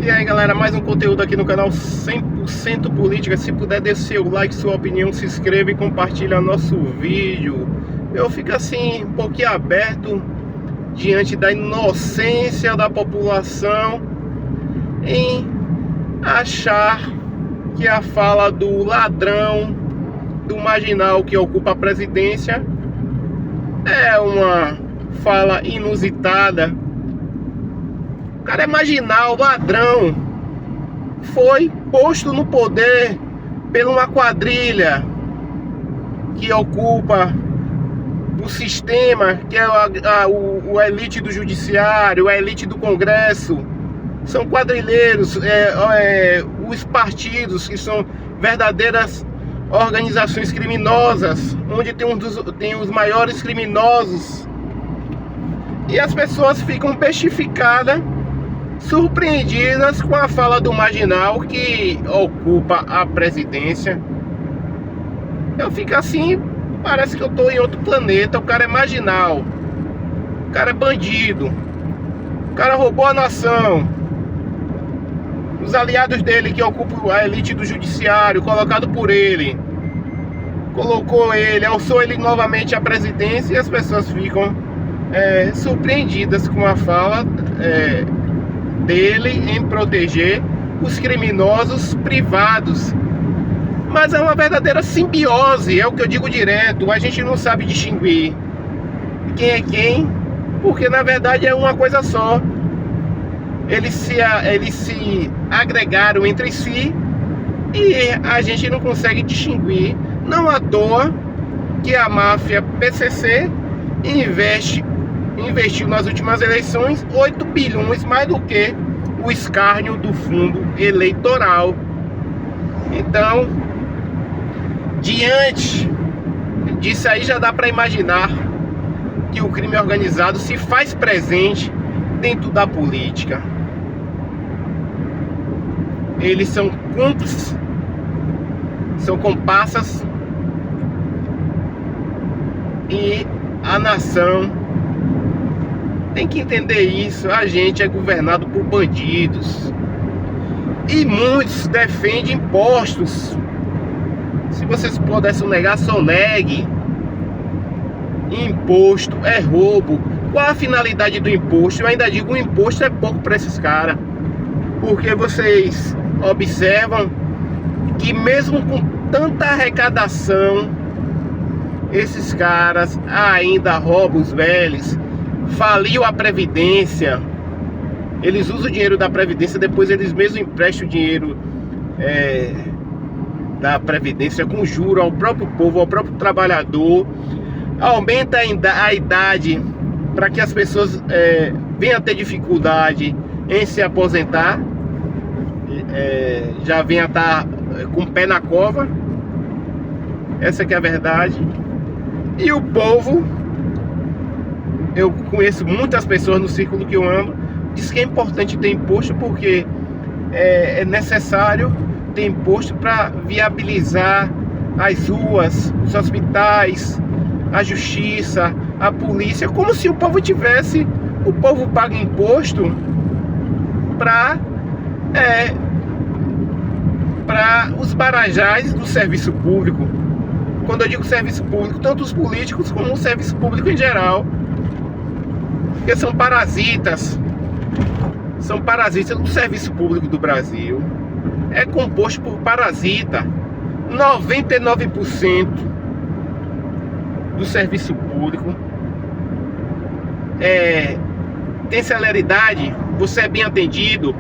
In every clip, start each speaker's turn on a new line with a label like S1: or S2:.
S1: E aí galera, mais um conteúdo aqui no canal 100% Política. Se puder, dê seu like, sua opinião, se inscreva e compartilha nosso vídeo. Eu fico assim, um pouquinho aberto diante da inocência da população em achar que a fala do ladrão, do marginal que ocupa a presidência é uma fala inusitada. O cara é marginal, ladrão, foi posto no poder por uma quadrilha que ocupa o sistema, que é o elite do judiciário, a elite do Congresso. São quadrilheiros, os partidos, que são verdadeiras organizações criminosas, onde tem os maiores criminosos. E as pessoas ficam bestificadas, surpreendidas com a fala do marginal que ocupa a presidência. Eu fico assim, parece que eu estou em outro planeta. O cara é marginal, o cara é bandido, o cara roubou a nação. Os aliados dele que ocupam a elite do judiciário, colocado por ele, colocou ele, alçou ele novamente à presidência, e as pessoas ficam surpreendidas com a fala dele em proteger os criminosos privados. Mas é uma verdadeira simbiose, é o que eu digo direto. A gente não sabe distinguir quem é quem, porque na verdade é uma coisa só. Eles se agregaram entre si e a gente não consegue distinguir. Não à toa que a máfia PCC investiu nas últimas eleições 8 bilhões mais do que o escárnio do fundo eleitoral. Então, diante disso aí, já dá para imaginar que o crime organizado se faz presente dentro da política. Eles são cúmplices, são comparsas, e a nação tem que entender isso. A gente é governado por bandidos, e muitos defendem impostos. Se vocês pudessem negar, sonegue. Imposto é roubo. Qual a finalidade do imposto? Eu ainda digo, o imposto é pouco para esses caras, porque vocês observam que mesmo com tanta arrecadação, esses caras ainda roubam os velhos. Faliu a Previdência. Eles usam o dinheiro da Previdência, depois eles mesmos emprestam o dinheiro da Previdência com juro ao próprio povo, ao próprio trabalhador. Aumenta a idade para que as pessoas venham a ter dificuldade em se aposentar. Já venha a estar com o pé na cova. Essa que é a verdade. E o povo, eu conheço muitas pessoas no círculo que eu ando, diz que é importante ter imposto, porque é necessário ter imposto para viabilizar as ruas, os hospitais, a justiça, a polícia. Como se o povo paga imposto para os marajás do serviço público. Quando eu digo serviço público, tanto os políticos como o serviço público em geral, porque são parasitas do serviço público do Brasil. É composto por parasita. 99% do serviço público tem celeridade, você é bem atendido,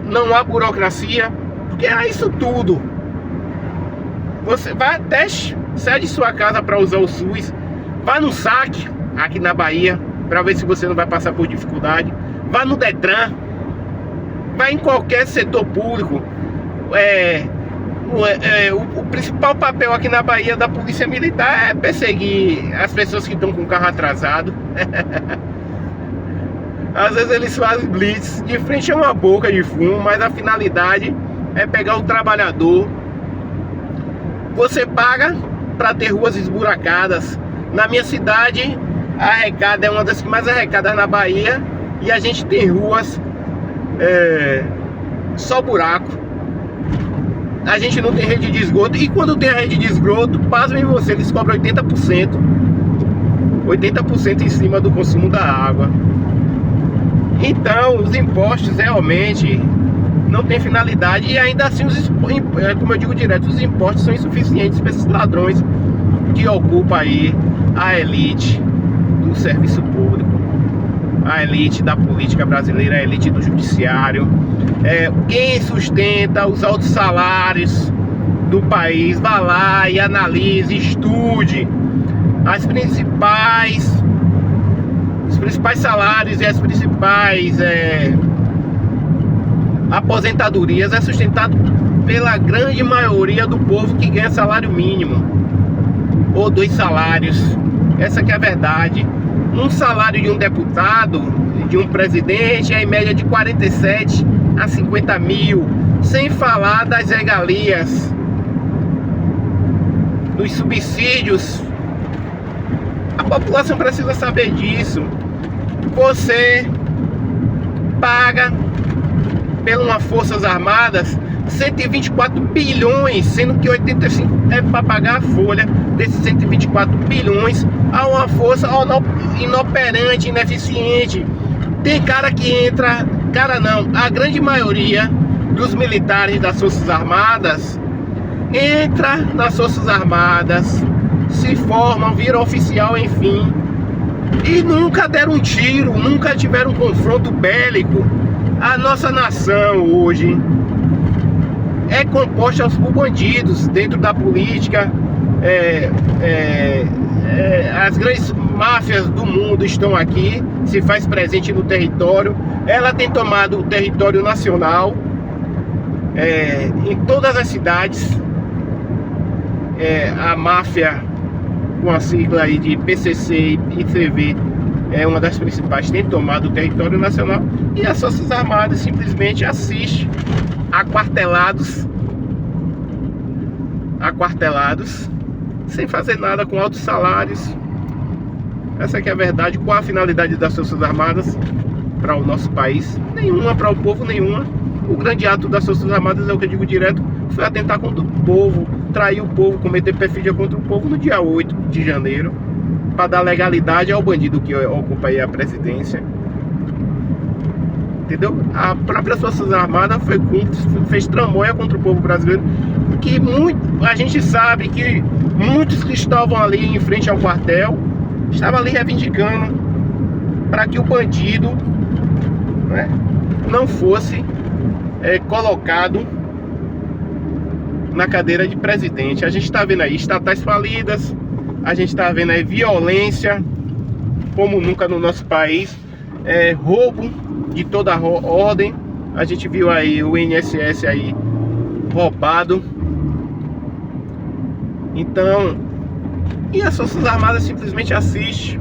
S1: não há burocracia, porque há isso tudo. Você vai até cede sua casa para usar o SUS, vá no saque aqui na Bahia para ver se você não vai passar por dificuldade, vá no Detran, vá em qualquer setor público. O principal papel aqui na Bahia da Polícia Militar é perseguir as pessoas que estão com o carro atrasado. Às vezes eles fazem blitz de frente a uma boca de fumo, mas a finalidade é pegar o trabalhador. Você paga para ter ruas esburacadas. Na minha cidade, a arrecada é uma das que mais arrecada na Bahia, e a gente tem ruas só buraco. A gente não tem rede de esgoto. E quando tem a rede de esgoto, pasmem você, eles cobram 80% em cima do consumo da água. Então, os impostos realmente não tem finalidade. E ainda assim, como eu digo direto, os impostos são insuficientes para esses ladrões que ocupam aí a elite do serviço público, a elite da política brasileira, a elite do judiciário. Quem sustenta os altos salários do país, vá lá e analise, estude os principais salários e as principais aposentadorias. É sustentado pela grande maioria do povo que ganha salário mínimo ou 2 salários. Essa que é a verdade. Um salário de um deputado, de um presidente, é em média de 47 a 50 mil, sem falar das regalias, dos subsídios. A população precisa saber disso. Você paga pelas Forças Armadas 124 bilhões, sendo que 85 é para pagar a folha desses 124 bilhões a uma força inoperante, ineficiente. Tem cara que entra, a grande maioria dos militares das Forças Armadas entra nas Forças Armadas, se formam, viram oficial, enfim, e nunca deram um tiro, nunca tiveram um confronto bélico. A nossa nação hoje é composta por bandidos dentro da política. As grandes máfias do mundo estão aqui, se faz presente no território. Ela tem tomado o território nacional, em todas as cidades. A máfia, com a sigla aí de PCC e CV, é uma das principais, tem tomado o território nacional. E as Forças Armadas simplesmente assistem aquartelados, sem fazer nada, com altos salários. Essa que é a verdade. Qual a finalidade das Forças Armadas para o nosso país? Nenhuma. Para o povo, nenhuma. O grande ato das Forças Armadas, é o que eu digo direto, foi atentar contra o povo, trair o povo, cometer perfídia contra o povo no dia 8 de janeiro, para dar legalidade ao bandido que ocupa aí a presidência. Entendeu? A própria Forças Armadas fez tramóia contra o povo brasileiro, que a gente sabe que muitos que estavam ali em frente ao quartel estavam ali reivindicando para que o bandido, né, não fosse colocado na cadeira de presidente. A gente está vendo aí estatais falidas, a gente está vendo aí violência como nunca no nosso país, roubo de toda ordem. A gente viu aí o INSS aí roubado. Então, e as Forças Armadas simplesmente assistem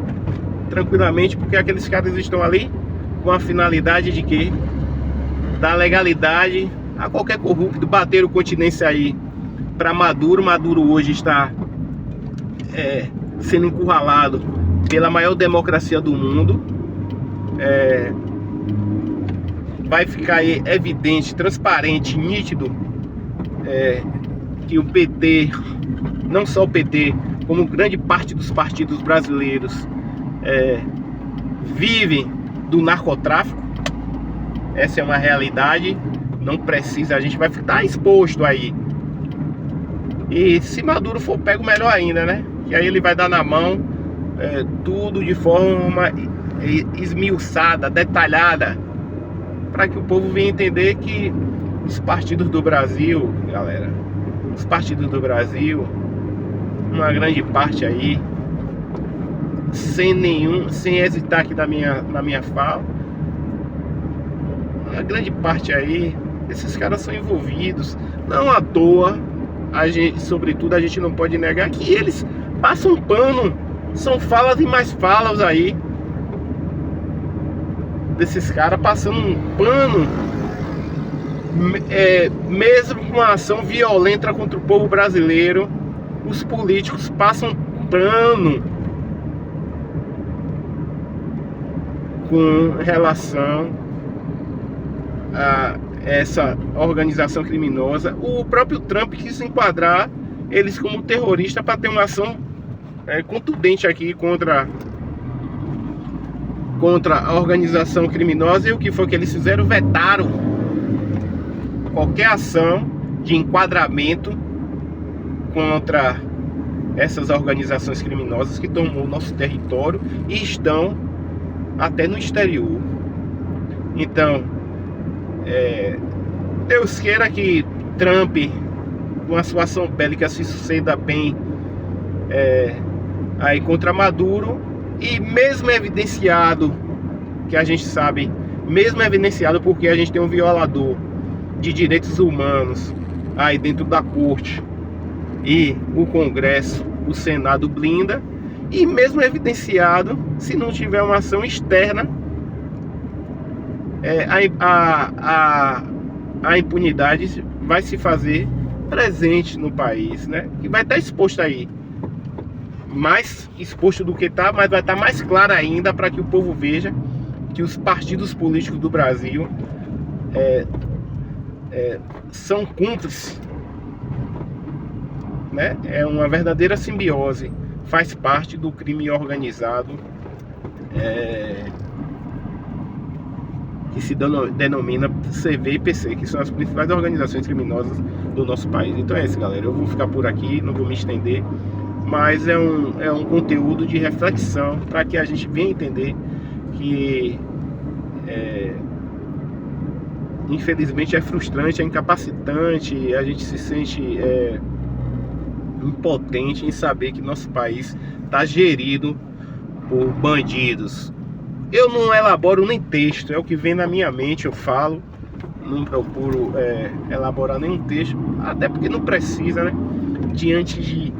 S1: tranquilamente, porque aqueles caras estão ali com a finalidade de quê? Dar legalidade a qualquer corrupto, bater o continência aí para Maduro. Maduro hoje está sendo encurralado pela maior democracia do mundo. Vai ficar aí evidente, transparente, nítido, que o PT, não só o PT, como grande parte dos partidos brasileiros, vivem do narcotráfico. Essa é uma realidade. Não precisa, a gente vai ficar exposto aí. E se Maduro for pego, melhor ainda, né? Que aí ele vai dar na mão tudo de forma esmiuçada, detalhada, para que o povo venha entender que os partidos do Brasil, galera, os partidos do Brasil, uma grande parte aí, sem hesitar aqui na minha fala, a grande parte aí, esses caras são envolvidos. Não à toa, sobretudo, a gente não pode negar que eles passam pano. São falas e mais falas aí desses caras passando um pano, mesmo com uma ação violenta contra o povo brasileiro. Os políticos passam pano com relação a essa organização criminosa. O próprio Trump quis enquadrar eles como terrorista para ter uma ação contundente aqui contra a organização criminosa. E o que foi que eles fizeram? Vetaram qualquer ação de enquadramento contra essas organizações criminosas que tomou o nosso território e estão até no exterior. Então, Deus queira que Trump, com a sua ação bélica, se suceda bem aí contra Maduro. E mesmo evidenciado, que a gente sabe, mesmo evidenciado porque a gente tem um violador de direitos humanos aí dentro da corte, e o Congresso, o Senado blinda, e mesmo evidenciado, se não tiver uma ação externa, a impunidade vai se fazer presente no país, né? E vai estar exposto aí, mais exposto do que está, mas vai estar mais claro ainda, para que o povo veja que os partidos políticos do Brasil são cúmplices, né? É uma verdadeira simbiose, faz parte do crime organizado, que se denomina CV e PC, que são as principais organizações criminosas do nosso país. Então é isso, galera, eu vou ficar por aqui, não vou me estender, mas é um conteúdo de reflexão para que a gente venha entender que infelizmente é frustrante, é incapacitante, a gente se sente impotente em saber que nosso país está gerido por bandidos. Eu não elaboro nem texto, é o que vem na minha mente, eu falo, não procuro elaborar nenhum texto, até porque não precisa, né? Diante de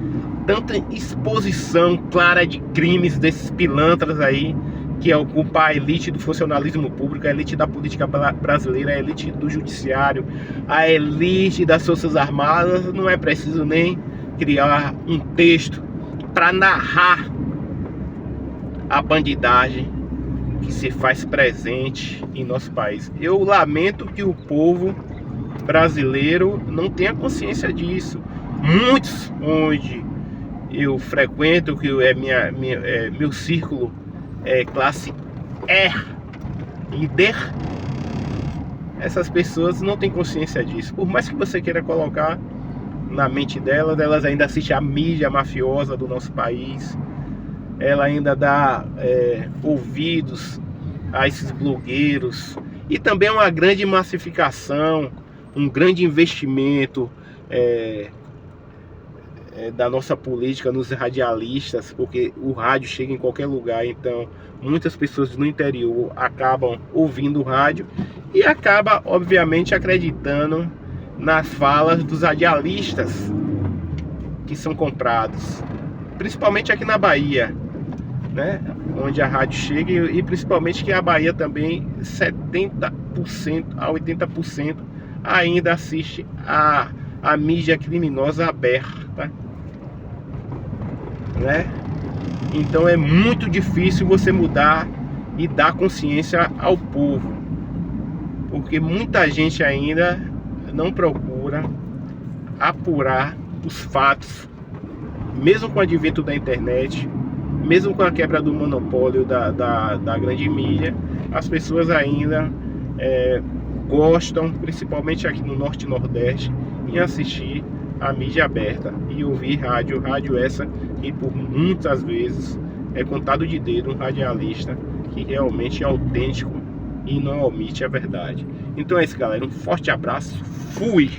S1: tanta exposição clara de crimes desses pilantras aí, que ocupa a elite do funcionalismo público, a elite da política brasileira, a elite do judiciário, a elite das forças armadas, não é preciso nem criar um texto para narrar a bandidagem que se faz presente em nosso país. Eu lamento que o povo brasileiro não tenha consciência disso. Muitos onde eu frequento, que meu círculo classe E e D, essas pessoas não têm consciência disso. Por mais que você queira colocar na mente delas, elas ainda assistem a mídia mafiosa do nosso país, ela ainda dá ouvidos a esses blogueiros, e também uma grande massificação, um grande investimento da nossa política nos radialistas, porque o rádio chega em qualquer lugar. Então muitas pessoas no interior acabam ouvindo o rádio e acaba obviamente acreditando nas falas dos radialistas que são comprados, principalmente aqui na Bahia, né, onde a rádio chega, e principalmente que a Bahia também 70% a 80% ainda assiste a mídia criminosa aberta, né? Então é muito difícil você mudar e dar consciência ao povo, porque muita gente ainda não procura apurar os fatos, mesmo com o advento da internet, mesmo com a quebra do monopólio da grande mídia. As pessoas ainda gostam, principalmente aqui no Norte e Nordeste, em assistir a mídia aberta e ouvir rádio essa que por muitas vezes é contado de dedo um radialista que realmente é autêntico e não omite a verdade. Então é isso, galera, um forte abraço, fui!